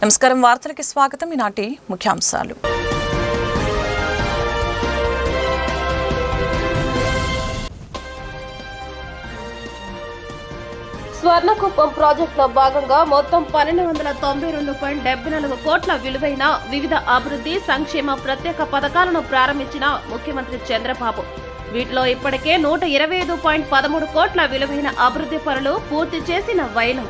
నమస్కారం, వార్తలకి స్వాగతం. ఈనాటి ముఖ్యాంశాలు. స్వర్ణకుప్పం ప్రాజెక్టులో భాగంగా మొత్తం 1292.74 కోట్ల విలువైన వివిధ అభివృద్ధి సంక్షేమ ప్రత్యేక పథకాలను ప్రారంభించిన ముఖ్యమంత్రి చంద్రబాబు. వీటిలో ఇప్పటికే 125.13 కోట్ల విలువైన అభివృద్ధి పనులు పూర్తి చేసిన వైనం.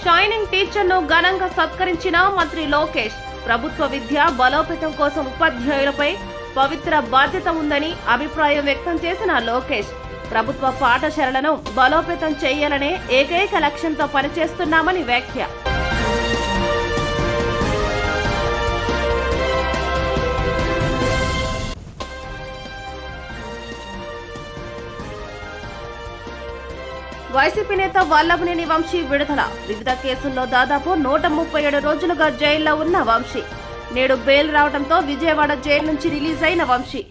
షైనింగ్ టీచర్ను ఘనంగా సత్కరించిన మంత్రి లోకేష్. ప్రభుత్వ విద్య బలోపేతం కోసం ఉపాధ్యాయులపై పవిత్ర బాధ్యత ఉందని అభిప్రాయం వ్యక్తం చేసిన లోకేష్, ప్రభుత్వ పాఠశాలలను బలోపేతం చేయాలనే ఏకైక లక్ష్యంతో పనిచేస్తున్నామని వ్యాఖ్య. వైసీపీ నేత వల్లభనేని వంశీ విడుదల. వివిధ కేసుల్లో దాదాపు 137 రోజులుగా జైల్లో ఉన్న వంశీ నేడు బెయిల్ రావడంతో విజయవాడ జైలు నుంచి రిలీజ్ అయిన వంశీ.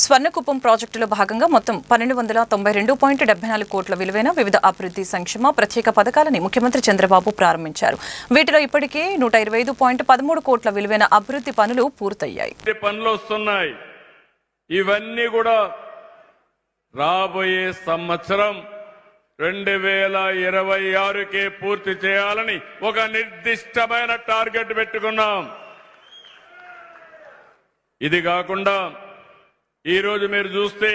స్వర్ణకుప్పం ప్రాజెక్టులో భాగంగా మొత్తం 1292.74 కోట్ల విలువైన వివిధ అభివృద్ధి సంక్షేమ ప్రత్యేక పథకాలని ముఖ్యమంత్రి చంద్రబాబు ప్రారంభించారు. వీటిలో ఇప్పటికే 125.13 కోట్ల విలువైన అభివృద్ధి పనులు పూర్తయ్యాయి. ఇవన్నీ కూడా రాబోయే సంవత్సరం 2026కే పూర్తి చేయాలని ఒక నిర్దిష్టమైన టార్గెట్ పెట్టుకున్నాం. ఇది కాకుండా ఈరోజు మీరు చూస్తే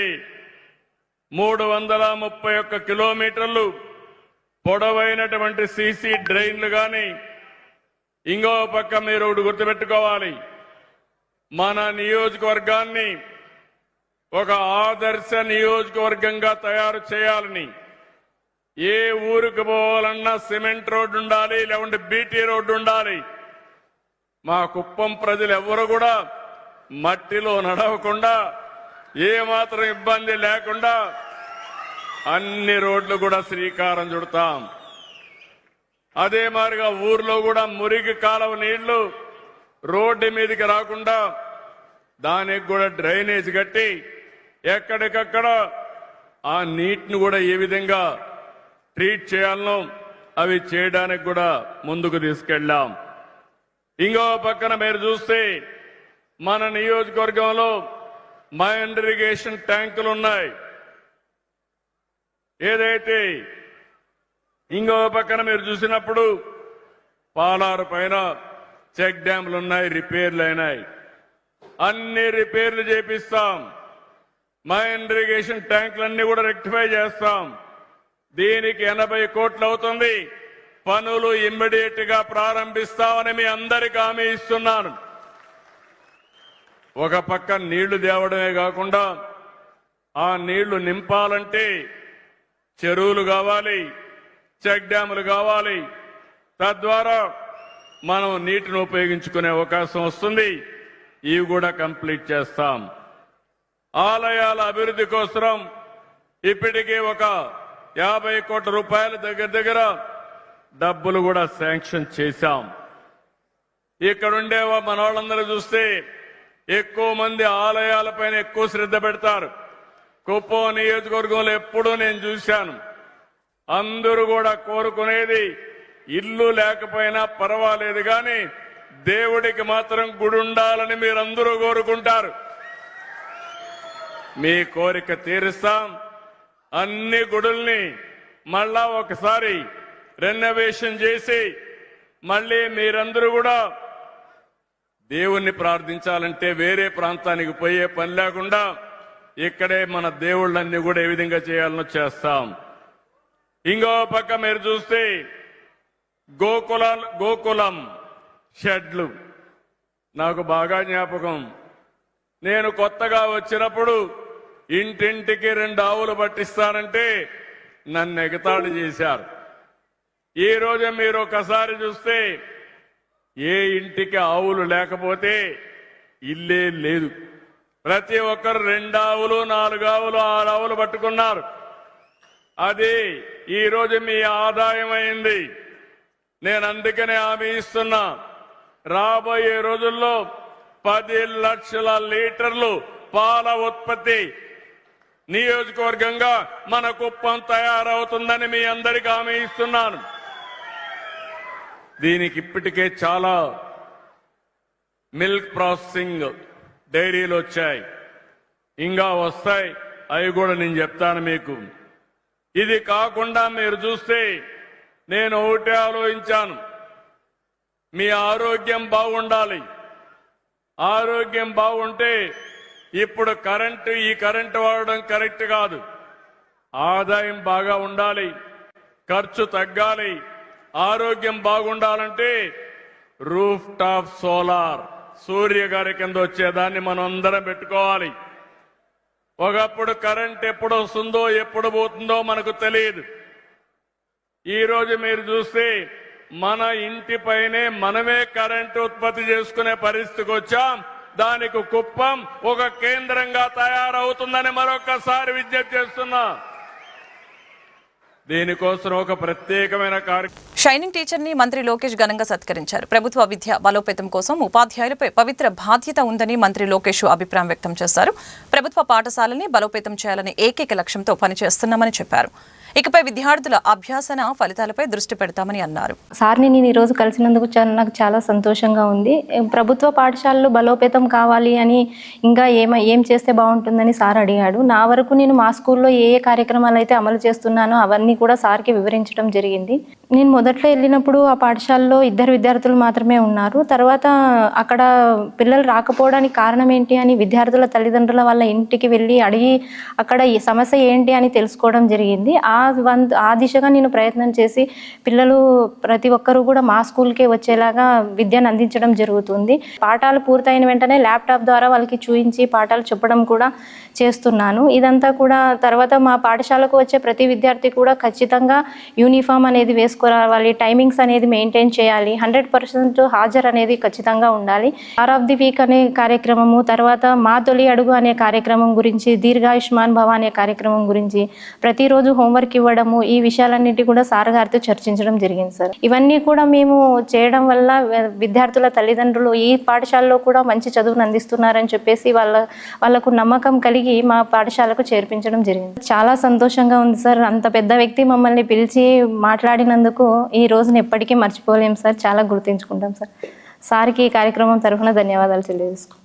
331 కిలోమీటర్లు పొడవైనటువంటి సీసీ డ్రైన్లు కానీ, ఇంకో పక్క మీరు ఒకటి గుర్తుపెట్టుకోవాలి, మన నియోజకవర్గాన్ని ఒక ఆదర్శ నియోజకవర్గంగా తయారు చేయాలని. ఏ ఊరికి పోవాలన్నా సిమెంట్ రోడ్డు ఉండాలి, లేకుంటే బీటీ రోడ్డు ఉండాలి. మా కుప్పం ప్రజలు ఎవ్వరు కూడా మట్టిలో నడవకుండా, ఏమాత్రం ఇబ్బంది లేకుండా అన్ని రోడ్లు కూడా శ్రీకారం చుడతాం. అదే మాదిరిగా ఊర్లో కూడా మురికి కాలువ నీళ్లు రోడ్డు మీదకి రాకుండా దానికి కూడా డ్రైనేజ్ కట్టి ఎక్కడికక్కడ ఆ నీటిని కూడా ఏ విధంగా ట్రీట్ చేయాలనో అవి చేయడానికి కూడా ముందుకు తీసుకెళ్లాం. ఇంకో పక్కన మీరు చూస్తే మన నియోజకవర్గంలో మైండ్ ఇరిగేషన్ ట్యాంకులు ఉన్నాయి. ఏదైతే ఇంకో పక్కన మీరు చూసినప్పుడు పాలారు పైన చెక్ డ్యాంలు ఉన్నాయి, రిపేర్లు అయినాయి. అన్ని రిపేర్లు చేపిస్తాం. మైండ్ ఇరిగేషన్ ట్యాంకులన్నీ కూడా రెక్టిఫై చేస్తాం. దీనికి 80 కోట్లు అవుతుంది. పనులు ఇమ్మీడియట్ గా ప్రారంభిస్తామని మీ అందరికీ హామీ ఇస్తున్నాను. ఒక పక్క నీళ్లు తేవడమే కాకుండా ఆ నీళ్లు నింపాలంటే చెరువులు కావాలి, చెక్ డ్యాములు కావాలి. తద్వారా మనం నీటిని ఉపయోగించుకునే అవకాశం వస్తుంది. ఇవి కూడా కంప్లీట్ చేస్తాం. ఆలయాల అభివృద్ధి కోసం ఇప్పటికే ఒక 50 కోట్ల రూపాయల దగ్గర డబ్బులు కూడా శాంక్షన్ చేశాం. ఇక్కడుండే మన వాళ్ళందరూ చూస్తే ఎక్కువ మంది ఆలయాలపైన ఎక్కువ శ్రద్ధ పెడతారు. కుప్పం నియోజకవర్గంలో ఎప్పుడూ నేను చూశాను, అందరూ కూడా కోరుకునేది ఇల్లు లేకపోయినా పర్వాలేదు కానీ దేవుడికి మాత్రం గుడి ఉండాలని మీరందరూ కోరుకుంటారు. మీ కోరిక తీరుస్తాం. అన్ని గుడుల్ని మళ్ళా ఒకసారి రెనోవేషన్ చేసి మళ్ళీ మీరందరూ కూడా దేవుణ్ణి ప్రార్థించాలంటే వేరే ప్రాంతానికి పోయే పని లేకుండా ఇక్కడే మన దేవుళ్ళన్నీ కూడా ఏ విధంగా చేయాలనో చేస్తాం. ఇంకో పక్క మీరు చూస్తే గోకులం షెడ్లు నాకు బాగా జ్ఞాపకం. నేను కొత్తగా వచ్చినప్పుడు ఇంటింటికి 2 ఆవులు పట్టిస్తానంటే నన్ను ఎగతాళి చేశారు. ఈ రోజు మీరు ఒకసారి చూస్తే ఏ ఇంటికి ఆవులు లేకపోతే ఇల్లే లేదు. ప్రతి ఒక్కరు 2 ఆవులు 4 ఆవులు 6 ఆవులు పట్టుకున్నారు. అది ఈ రోజు మీ ఆదాయం అయింది. నేను అందుకనే హామీ ఇస్తున్నా, రాబోయే రోజుల్లో 10 లక్షల లీటర్లు పాల ఉత్పత్తి నియోజకవర్గంగా మన కుప్పం తయారవుతుందని మీ అందరికీ హామీ ఇస్తున్నాను. దీనికి ఇప్పటికే చాలా మిల్క్ ప్రాసెసింగ్ డైరీలు వచ్చాయి, ఇంకా వస్తాయి. అవి కూడా నేను చెప్తాను మీకు. ఇది కాకుండా మీరు చూస్తే నేను ఒకటే ఆలోచించాను, మీ ఆరోగ్యం బాగుండాలి. ఆరోగ్యం బాగుంటే ఇప్పుడు ఈ కరెంటు వాడడం కరెక్ట్ కాదు. ఆదాయం బాగా ఉండాలి, ఖర్చు తగ్గాలి. ఆరోగ్యం బాగుండాలంటే రూఫ్ టాప్ సోలార్ సూర్య గారి కింద వచ్చేదాన్ని మనం అందరం పెట్టుకోవాలి. ఒకప్పుడు కరెంట్ ఎప్పుడు వస్తుందో ఎప్పుడు పోతుందో మనకు తెలియదు. ఈ రోజు మీరు చూస్తే మన ఇంటిపైనే మనమే కరెంటు ఉత్పత్తి చేసుకునే పరిస్థితికి వచ్చాం. దానికి కుప్పం ఒక కేంద్రంగా తయారవుతుందని మరొకసారి విజ్ఞప్తి చేస్తున్నా. దీనికోసం ఒక ప్రత్యేకమైన కార్యక్రమం. షైనింగ్ టీచర్ ని మంత్రి లోకేష్ ఘనంగా సత్కరించారు. ప్రభుత్వ విద్య బలోపేతం కోసం ఉపాధ్యాయులపై పవిత్ర బాధ్యత ఉందని మంత్రి లోకేష్ అభిప్రాయం వ్యక్తం చేశారు. ప్రభుత్వ పాఠశాలని బలోపేతం చేయాలనే ఏకైక లక్ష్యంతో పనిచేస్తున్నామని చెప్పారు. ఇకపై విద్యార్థుల అభ్యాసన ఫలితాలపై దృష్టి పెడతామని అన్నారు. సార్ని నేను ఈరోజు కలిసినందుకు నాకు చాలా సంతోషంగా ఉంది. ప్రభుత్వ పాఠశాలలు బలోపేతం కావాలి అని ఇంకా ఏం చేస్తే బాగుంటుందని సార్ అడిగాడు. నా వరకు నేను మా స్కూల్లో ఏ కార్యక్రమాలు అయితే అమలు చేస్తున్నానో అవన్నీ కూడా సార్కి వివరించడం జరిగింది. నేను మొదట్లో వెళ్ళినప్పుడు ఆ పాఠశాలలో 2 విద్యార్థులు మాత్రమే ఉన్నారు. తర్వాత అక్కడ పిల్లలు రాకపోవడానికి కారణం ఏంటి అని విద్యార్థుల తల్లిదండ్రుల వాళ్ళ ఇంటికి వెళ్ళి అడిగి అక్కడ ఈ సమస్య ఏంటి అని తెలుసుకోవడం జరిగింది. ఆ దిశగా నేను ప్రయత్నం చేసి పిల్లలు ప్రతి ఒక్కరూ కూడా మా స్కూల్కే వచ్చేలాగా విద్యను అందించడం జరుగుతుంది. పాఠాలు పూర్తయిన వెంటనే ల్యాప్టాప్ ద్వారా వాళ్ళకి చూపించి పాఠాలు చెప్పడం కూడా చేస్తున్నాను. ఇదంతా కూడా తర్వాత మా పాఠశాలకు వచ్చే ప్రతి విద్యార్థి కూడా ఖచ్చితంగా యూనిఫామ్ అనేది వేసుకోవాలి, టైమింగ్స్ అనేది మెయింటైన్ చేయాలి, 100% హాజరు అనేది ఖచ్చితంగా ఉండాలి. ఆర్ ఆఫ్ ది వీక్ అనే కార్యక్రమము, తర్వాత మా తొలి అడుగు అనే కార్యక్రమం గురించి, దీర్ఘాయుష్మాన్ భవ అనే కార్యక్రమం గురించి, ప్రతిరోజు హోంవర్క్ ఇవ్వడము, ఈ విషయాలన్నిటి కూడా సార్ గారితో చర్చించడం జరిగింది సార్. ఇవన్నీ కూడా మేము చేయడం వల్ల విద్యార్థుల తల్లిదండ్రులు ఈ పాఠశాలలో కూడా మంచి చదువును అందిస్తున్నారని చెప్పేసి వాళ్ళకు నమ్మకం కలిగి మా పాఠశాలకు చేర్పించడం జరిగింది. చాలా సంతోషంగా ఉంది సార్. అంత పెద్ద వ్యక్తి మమ్మల్ని పిలిచి మాట్లాడినందుకు ఈ రోజును ఎప్పటికీ మర్చిపోలేం సార్. చాలా గుర్తుంచుకుంటాం సార్. సార్కి ఈ కార్యక్రమం తరఫున ధన్యవాదాలు తెలియజేసుకుంటాం.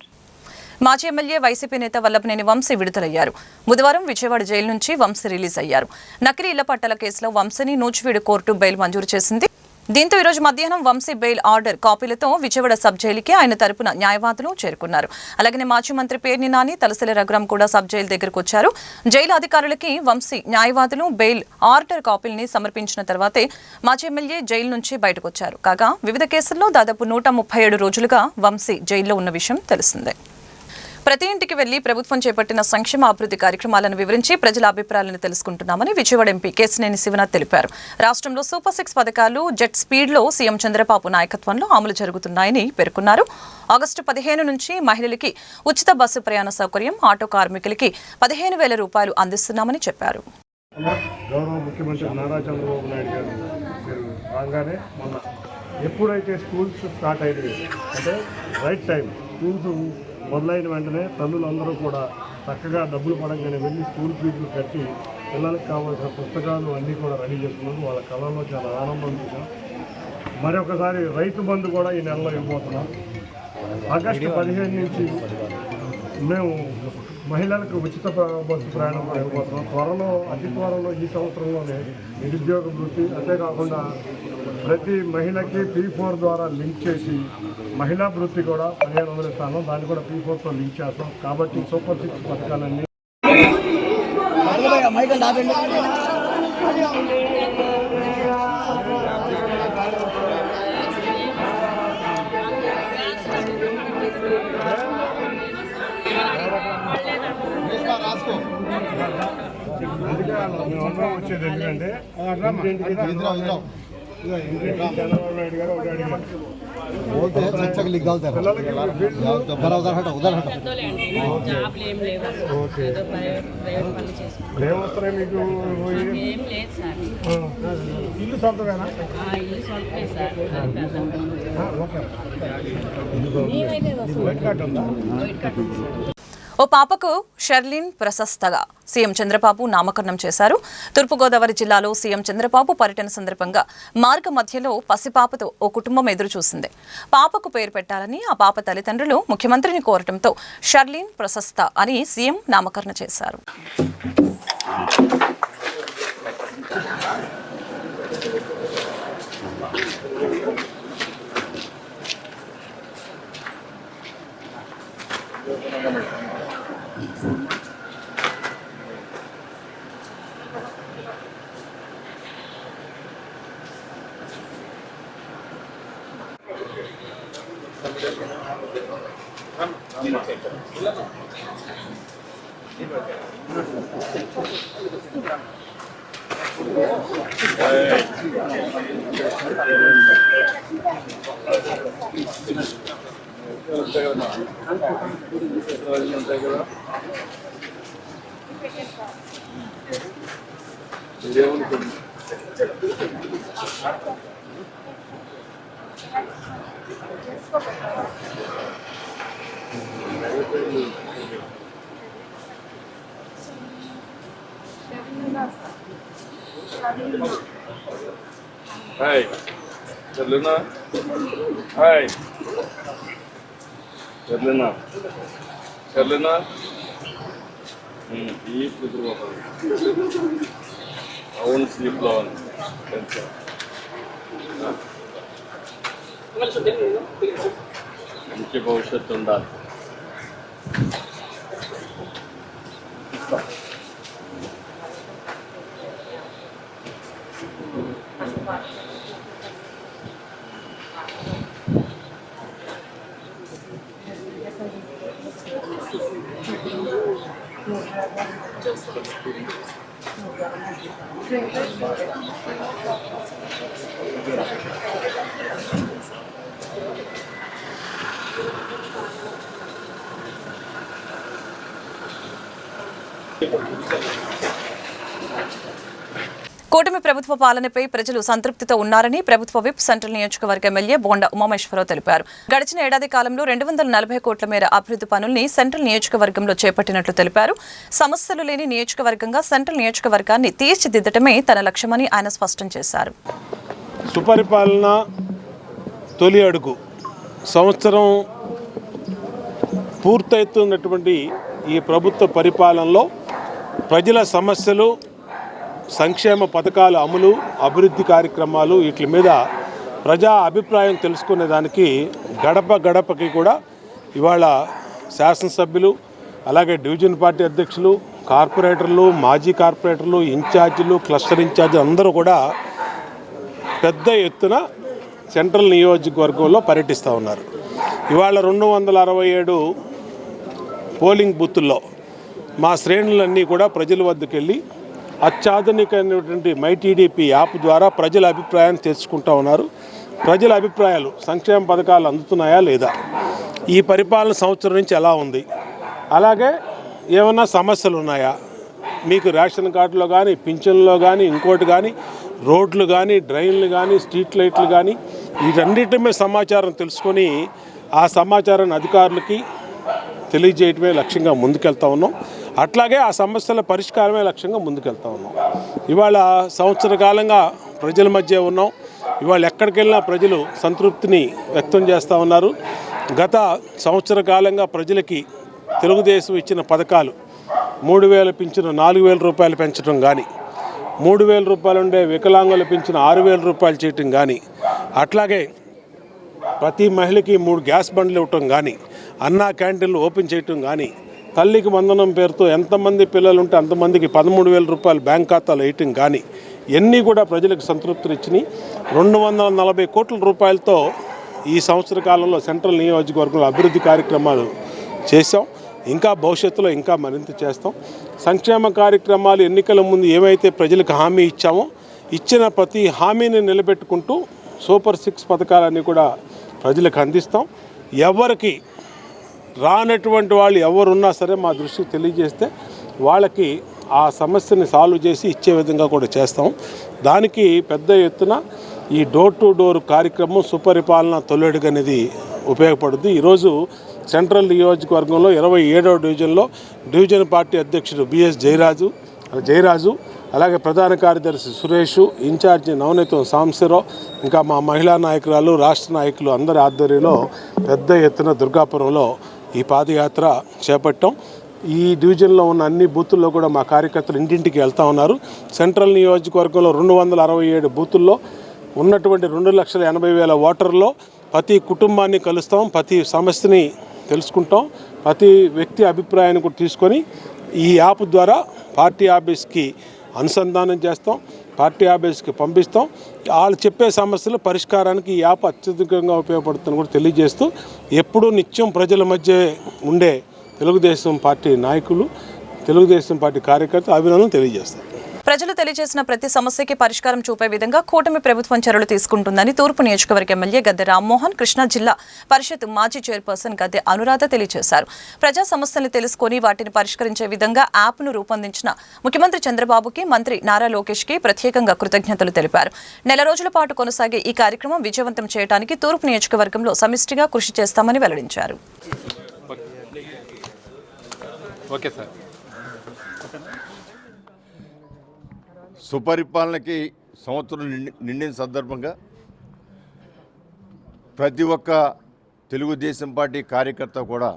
మాజీ ఎమ్మెల్యే వైసీపీ నేత వల్లభనేని వంశీ విడుదలయ్యారు. బుధవారం విజయవాడ జైలు నుంచి వంశీ రిలీజ్ అయ్యారు. నకిలీ ఇళ్ల పట్టాల కేసులో వంశీని నూజివీడు కోర్టు బెయిల్ మంజూరు చేసింది. దీంతో ఈరోజు మధ్యాహ్నం వంశీ బెయిల్ ఆర్డర్ కాపీలతో విజయవాడ సబ్ జైలుకి ఆయన తరపున న్యాయవాదులు చేరుకున్నారు. అలాగే మాజీ మంత్రి పేర్ని నాని, తలసిల రఘురాం కూడా సబ్ జైలు దగ్గరకు వచ్చారు. జైలు అధికారులకి వంశీ న్యాయవాదులు బెయిల్ ఆర్డర్ కాపీల్ని సమర్పించిన తర్వాతే మాజీ ఎమ్మెల్యే జైలు నుంచి బయటకు వచ్చారు. కాగా వివిధ కేసుల్లో దాదాపు 137 రోజులుగా వంశీ జైల్లో ఉన్న విషయం తెలిసిందే. ప్రతి ఇంటికి వెళ్లి ప్రభుత్వం చేపట్టిన సంక్షేమ అభివృద్ధి కార్యక్రమాలను వివరించి ప్రజల అభిప్రాయాలను తెలుసుకుంటున్నామని విజయవాడ ఎంపీ కేశినేని శివనాథ్ తెలిపారు. రాష్ట్రంలో సూపర్ 6 పథకాలు జెట్ స్పీడ్లో సీఎం చంద్రబాబు నాయకత్వంలో అమలు జరుగుతున్నాయని పేర్కొన్నారు. ఆగస్టు 15 నుంచి మహిళలకి ఉచిత బస్సు ప్రయాణ సౌకర్యం, ఆటో కార్మికులకి 15,000 రూపాయలు అందిస్తున్నామని చెప్పారు. గౌరవ ముఖ్యమంత్రి నారా చంద్రబాబు నాయుడు గారు మీరు రాగానే మొన్న ఎప్పుడైతే స్కూల్స్ స్టార్ట్ అయినాయి అంటే రైట్ టైం స్కూల్స్ మొదలైన వెంటనే తల్లులందరూ కూడా చక్కగా డబ్బులు పడంగానే వెళ్ళి స్కూల్ ఫీజులు కట్టి పిల్లలకు కావాల్సిన పుస్తకాలు అన్నీ కూడా రెడీ చేసుకున్నాం. వాళ్ళ కళల్లో చాలా ఆనందం చూసాం. మరొకసారి రైతు బంధు కూడా ఈ నెలలో ఇవ్వబోతున్నాం. ఆగస్టు 15 నుంచి మేము మహిళలకు ఉచిత బస్సు ప్రయాణం కూడా ఇవ్వబోతున్నాం. అతి త్వరలో ఈ సంవత్సరంలోనే నిరుద్యోగ వృత్తి, అంతేకాకుండా ప్రతి మహిళకి P4 ద్వారా లింక్ చేసి మహిళా వృత్తి కూడా 1500 ఇస్తాను. దాన్ని కూడా P4తో లింక్ చేస్తాం. కాబట్టి సూపర్ 6 పథకాలన్నీ అందుకే మేము అందరం వచ్చేది ఎందుకంటే ఇంటింటి చంద్రబాబు నాయుడు గారు ఒకటి అడిగారు. बोलते हैं शिक्षक लिख डालते हैं పిల్లలకి बड़ा उधर हटो జాబ్లు ఏం లేవు ఓకే ఏదో ప్రైవేట్ పనులు చేసుకుంటాం ఏమొస్తున్నాయి మీకు ఏం లేదు సార్ ఇల్లు సొంతమేనా? ఇల్లు సొంతమే సార్ అది పెద్ద ఓకే. వైట్ కార్డు ఉందా? ఓ పాపకు షర్లిన్ ప్రశస్తగా సీఎం చంద్రబాబు నామకరణం చేశారు. తూర్పుగోదావరి జిల్లాలో సీఎం చంద్రబాబు పర్యటన సందర్భంగా మార్గ మధ్యలో పసిపాపతో ఓ కుటుంబం ఎదురు చూసింది. పాపకు పేరు పెట్టాలని ఆ పాప తల్లిదండ్రులు ముఖ్యమంత్రిని కోరటంతో షర్లిన్ ప్రశస్త అని సీఎం నామకరణ చేశారు. Hey, Carolina. Hey, Carolina. Carolina. Deep with the water. I won't sleep long. మంచి భవిష్యత్తు ఉండాలి. కూటమి ప్రభుత్వ పాలనపై ప్రజలు సంతృప్తితో ఉన్నారని ప్రభుత్వ విప్ సెంట్రల్ నియోజకవర్గ ఎమ్మెల్యే బోండా ఉమామేశ్వరరావు తెలిపారు. గడిచిన ఏడాది కాలంలో 240 కోట్ల మేర అభివృద్ధి పనుల్ని సెంట్రల్ నియోజకవర్గంలో చేపట్టినట్లు తెలిపారు. సమస్యలు లేని నియోజకవర్గంగా సెంట్రల్ నియోజకవర్గాన్ని తీర్చిదిద్దటమే తన లక్ష్యమని ఆయన స్పష్టం చేశారు. సుపరిపాలన తొలి అడుగు సంవత్సరం పూర్తవుతున్నటువంటి ఈ ప్రభుత్వ పరిపాలనలో ప్రజల సమస్యలు, సంక్షేమ పథకాల అమలు, అభివృద్ధి కార్యక్రమాలు వీటి మీద ప్రజా అభిప్రాయం తెలుసుకునే దానికి గడప గడపకి కూడా ఇవాళ శాసనసభ్యులు, అలాగే డివిజన్ పార్టీ అధ్యక్షులు, కార్పొరేటర్లు, మాజీ కార్పొరేటర్లు, ఇన్ఛార్జీలు, క్లస్టర్ ఇన్ఛార్జీలు అందరూ కూడా పెద్ద ఎత్తున సెంట్రల్ నియోజకవర్గంలో పర్యటిస్తూ ఉన్నారు. ఇవాళ 267 పోలింగ్ బూతుల్లో మా శ్రేణులన్నీ కూడా ప్రజల వద్దకు వెళ్ళి అత్యాధునికమైనటువంటి మైటీడీపీ యాప్ ద్వారా ప్రజల అభిప్రాయాన్ని తెలుసుకుంటూ ఉన్నారు. ప్రజల అభిప్రాయాలు, సంక్షేమ పథకాలు అందుతున్నాయా లేదా, ఈ పరిపాలన సంవత్సరం నుంచి ఎలా ఉంది, అలాగే ఏమన్నా సమస్యలు ఉన్నాయా, మీకు రేషన్ కార్డులో కానీ, పింఛన్లో కానీ, ఇంకోటి కానీ, రోడ్లు కానీ, డ్రైన్లు కానీ, స్ట్రీట్ లైట్లు కానీ వీటన్నిటి మీద సమాచారం తెలుసుకొని ఆ సమాచారాన్ని అధికారులకి తెలియజేయటమే లక్ష్యంగా ముందుకెళ్తా ఉన్నాం. అట్లాగే ఆ సమస్యల పరిష్కారమే లక్ష్యంగా ముందుకెళ్తా ఉన్నాం. ఇవాళ సంవత్సర కాలంగా ప్రజల మధ్య ఉన్నాం. ఇవాళ ఎక్కడికి వెళ్ళినా ప్రజలు సంతృప్తిని వ్యక్తం చేస్తూ ఉన్నారు. గత సంవత్సర కాలంగా ప్రజలకి తెలుగుదేశం ఇచ్చిన పథకాలు 3,000 పింఛను 4,000 రూపాయలు పెంచడం కానీ, 3,000 రూపాయలు ఉండే వికలాంగుల పింఛను 6,000 రూపాయలు చేయటం కానీ, అట్లాగే ప్రతి మహిళకి 3 గ్యాస్ బండ్లు ఇవ్వటం కానీ, అన్నా క్యాంటీన్లు ఓపెన్ చేయటం కానీ, తల్లికి వందనం పేరుతో ఎంతమంది పిల్లలు ఉంటే అంతమందికి 13,000 రూపాయలు బ్యాంక్ ఖాతాలో వేయటం కానీ ఇవన్నీ కూడా ప్రజలకు సంతృప్తినిచ్చినాయి. 240 కోట్ల రూపాయలతో ఈ సంవత్సర కాలంలో సెంట్రల్ నియోజకవర్గంలో అభివృద్ధి కార్యక్రమాలు చేశాం. ఇంకా భవిష్యత్తులో ఇంకా మరింత చేస్తాం. సంక్షేమ కార్యక్రమాలు ఎన్నికల ముందు ఏమైతే ప్రజలకు హామీ ఇచ్చామో ఇచ్చిన ప్రతి హామీని నిలబెట్టుకుంటూ సూపర్ 6 పథకాలన్నీ కూడా ప్రజలకు అందిస్తాం. ఎవరికి రానటువంటి వాళ్ళు ఎవరున్నా సరే మా దృష్టికి తెలియజేస్తే వాళ్ళకి ఆ సమస్యని సాల్వ్ చేసి ఇచ్చే విధంగా కూడా చేస్తాం. దానికి పెద్ద ఎత్తున ఈ డోర్ టు డోర్ కార్యక్రమం సుపరిపాలన తొలడుగు అనేది ఉపయోగపడుద్ది. ఈరోజు సెంట్రల్ నియోజకవర్గంలో 27వ డివిజన్లో డివిజన్ పార్టీ అధ్యక్షుడు బిఎస్ జయరాజు అలాగే ప్రధాన కార్యదర్శి సురేష్, ఇన్ఛార్జి నవనీతం సాంబశివరావు, ఇంకా మా మహిళా నాయకురాలు, రాష్ట్ర నాయకులు అందరి ఆధ్వర్యంలో పెద్ద ఎత్తున దుర్గాపురంలో ఈ పాదయాత్ర చేపట్టాం. ఈ డివిజన్లో ఉన్న అన్ని బూతుల్లో కూడా మా కార్యకర్తలు ఇంటింటికి వెళ్తూ ఉన్నారు. సెంట్రల్ నియోజకవర్గంలో 267 బూతుల్లో ఉన్నటువంటి 2,80,000 ఓటర్లో ప్రతి కుటుంబాన్ని కలుస్తాం, ప్రతి సమస్యని తెలుసుకుంటాం, ప్రతి వ్యక్తి అభిప్రాయాన్ని కూడా తీసుకొని ఈ యాప్ ద్వారా పార్టీ ఆఫీస్కి అనుసంధానం చేస్తాం, పార్టీ ఆఫీస్కి పంపిస్తాం. వాళ్ళు చెప్పే సమస్యల పరిష్కారానికి ఈ యాప్ అత్యధికంగా ఉపయోగపడుతుందని కూడా తెలియజేస్తూ ఎప్పుడూ నిత్యం ప్రజల మధ్య ఉండే తెలుగుదేశం పార్టీ నాయకులు, తెలుగుదేశం పార్టీ కార్యకర్తలు అభినందనలు తెలియజేస్తారు. ప్రజలు తెలియజేసిన ప్రతి సమస్యకి పరిష్కారం చూపే విధంగా కూటమి ప్రభుత్వం చర్యలు తీసుకుంటుందని తూర్పు నియోజకవర్గ ఎమ్మెల్యే గద్దె రామ్మోహన్, కృష్ణా జిల్లా పరిషత్ మాజీ చైర్పర్సన్ గద్దె అనురాధ తెలియజేశారు. ప్రజా సమస్యలను తెలుసుకొని వాటిని పరిష్కరించే విధంగా యాప్ను రూపొందించిన ముఖ్యమంత్రి చంద్రబాబుకి, మంత్రి నారా లోకేష్కి ప్రత్యేకంగా కృతజ్ఞతలు తెలిపారు. నెల రోజుల పాటు కొనసాగే ఈ కార్యక్రమం విజయవంతం చేయడానికి తూర్పు నియోజకవర్గంలో సమిష్టిగా కృషి చేస్తామని వెల్లడించారు. సుపరిపాలనకి సంవత్సరం నిండిన సందర్భంగా ప్రతి ఒక్క తెలుగుదేశం పార్టీ కార్యకర్త కూడా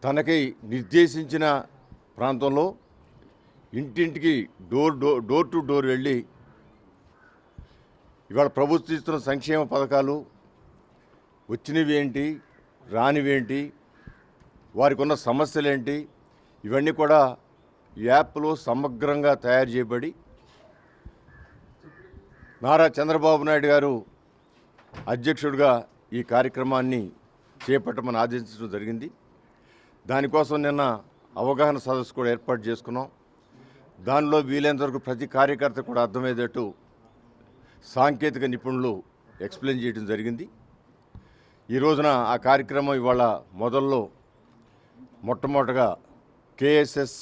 తనకి నిర్దేశించిన ప్రాంతంలో ఇంటింటికి డోర్ టు డోర్ వెళ్ళి ఇవాళ ప్రభుత్వం ఇస్తున్న సంక్షేమ పథకాలు వచ్చినవి ఏంటి, రానివేంటి, వారికి ఉన్న సమస్యలేంటి, ఇవన్నీ కూడా యాప్లో సమగ్రంగా తయారు చేయబడి నారా చంద్రబాబు నాయుడు గారు అధ్యక్షుడిగా ఈ కార్యక్రమాన్ని చేపట్టమని ఆదేశించడం జరిగింది. దానికోసం నిన్న అవగాహన సదస్సు కూడా ఏర్పాటు చేసుకున్నాం. దానిలో వీలైనంత వరకు ప్రతి కార్యకర్త కూడా అర్థమయ్యేటట్టు సాంకేతిక నిపుణులు ఎక్స్ప్లెయిన్ చేయడం జరిగింది. ఈ రోజున ఆ కార్యక్రమం ఇవాళ మొట్టమొదటగా కేఎస్ఎస్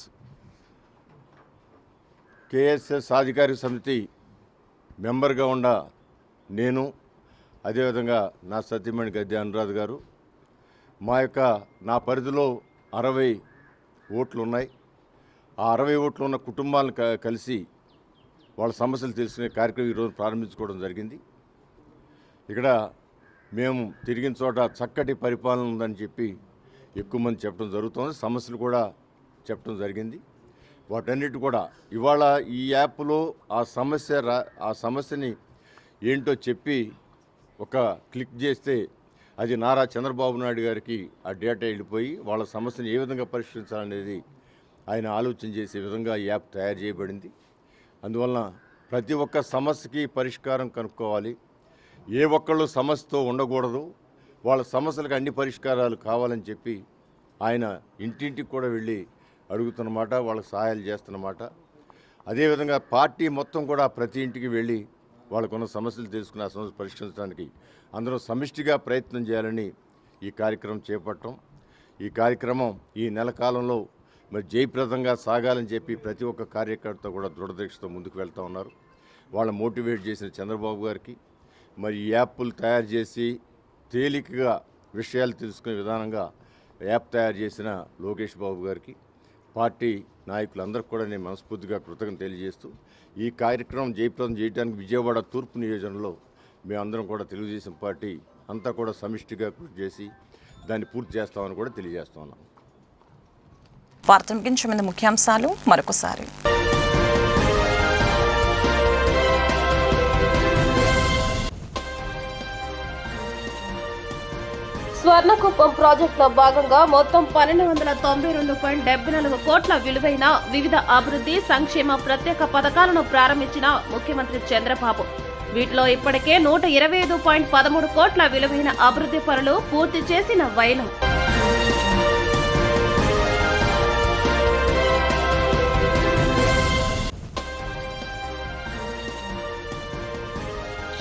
అధికారిక సమితి మెంబర్గా ఉన్న నేను, అదేవిధంగా నా సతీమణి గద్దె అనురాధ గారు, నా పరిధిలో 60 ఓట్లు ఉన్నాయి. ఆ 60 ఓట్లు ఉన్న కుటుంబాలను కలిసి వాళ్ళ సమస్యలు తెలుసుకునే కార్యక్రమం ఈరోజు ప్రారంభించుకోవడం జరిగింది. ఇక్కడ మేము తిరిగిన చోట చక్కటి పరిపాలన ఉందని చెప్పి ఎక్కువ మంది చెప్పడం జరుగుతుంది. సమస్యలు కూడా చెప్పడం జరిగింది. వాటన్నిటి కూడా ఇవాళ ఈ యాప్లో ఆ సమస్యని ఏంటో చెప్పి ఒక క్లిక్ చేస్తే అది నారా చంద్రబాబు నాయుడు గారికి ఆ డేటా వెళ్ళిపోయి వాళ్ళ సమస్యను ఏ విధంగా పరిష్కరించాలనేది ఆయన ఆలోచన చేసే విధంగా ఈ యాప్ తయారు చేయబడింది. అందువలన ప్రతి ఒక్క సమస్యకి పరిష్కారం కనుక్కోవాలి. ఏ ఒక్కళ్ళు సమస్యతో ఉండకూడదు. వాళ్ళ సమస్యలకు అన్ని పరిష్కారాలు కావాలని చెప్పి ఆయన ఇంటింటికి కూడా వెళ్ళి అడుగుతున్నమాట, వాళ్ళకి సహాయాలు చేస్తున్నమాట. అదేవిధంగా పార్టీ మొత్తం కూడా ప్రతి ఇంటికి వెళ్ళి వాళ్ళకున్న సమస్యలు తెలుసుకుని ఆ సమస్యలు పరిష్కరించడానికి అందరూ సమిష్టిగా ప్రయత్నం చేయాలని ఈ కార్యక్రమం చేపట్టడం. ఈ కార్యక్రమం ఈ నెల కాలంలో మరి జయప్రదంగా సాగాలని చెప్పి ప్రతి ఒక్క కార్యకర్త కూడా దృఢదీక్షతో ముందుకు వెళ్తూ ఉన్నారు. వాళ్ళ మోటివేట్ చేసిన చంద్రబాబు గారికి, మరి ఈ యాప్లు తయారు చేసి తేలికగా విషయాలు తెలుసుకునే విధానంగా యాప్ తయారు చేసిన లోకేష్ బాబు గారికి, పార్టీ నాయకులందరికీ కూడా నేను మనస్ఫూర్తిగా కృతజ్ఞత తెలియజేస్తూ ఈ కార్యక్రమం జయప్రదం చేయడానికి విజయవాడ తూర్పు నియోజకవర్గంలో మేమందరం కూడా తెలుగుదేశం పార్టీ అంతా కూడా సమిష్టిగా కృషి చేసి దాన్ని పూర్తి చేస్తామని కూడా తెలియజేస్తా ఉన్నాం. వార్తలు ముగించే ముందు ముఖ్యాంశాలు మరొకసారి. స్వర్ణకుప్పం ప్రాజెక్టులో భాగంగా మొత్తం 1292.74 కోట్ల విలువైన వివిధ అభివృద్ధి సంక్షేమ ప్రత్యేక పథకాలను ప్రారంభించిన ముఖ్యమంత్రి చంద్రబాబు. వీటిలో ఇప్పటికే 125.13 కోట్ల విలువైన అభివృద్ధి పనులు పూర్తి చేసిన వైనం.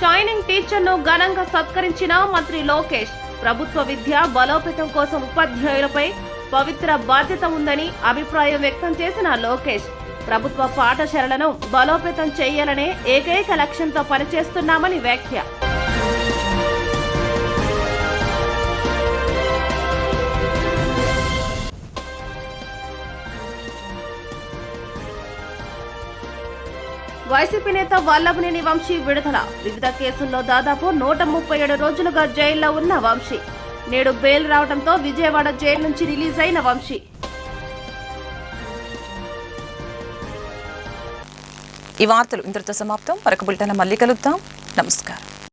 షైనింగ్ టీచర్ను ఘనంగా సత్కరించిన మంత్రి లోకేష్. ప్రభుత్వ విద్య బలోపేతం కోసం ఉపాధ్యాయులపై పవిత్ర బాధ్యత ఉందని అభిప్రాయం వ్యక్తం చేసిన లోకేష్, ప్రభుత్వ పాఠశాలలను బలోపేతం చేయాలనే ఏకైక లక్ష్యంతో పనిచేస్తున్నామని వ్యాఖ్య. వైసీపీ నేత వల్లభనేని వంశీ విడుదల. వివిధ కేసుల్లో దాదాపు 137 రోజులుగా జైల్లో ఉన్న వంశీ నేడు బెయిల్ రావడంతో విజయవాడ జైలు నుంచి రిలీజ్ అయిన వంశీ. ఈ వార్తలు ఇంతటితో సమాప్తం. మరొక బులెటిన్ మళ్ళీ కలుద్దాం. నమస్కారం.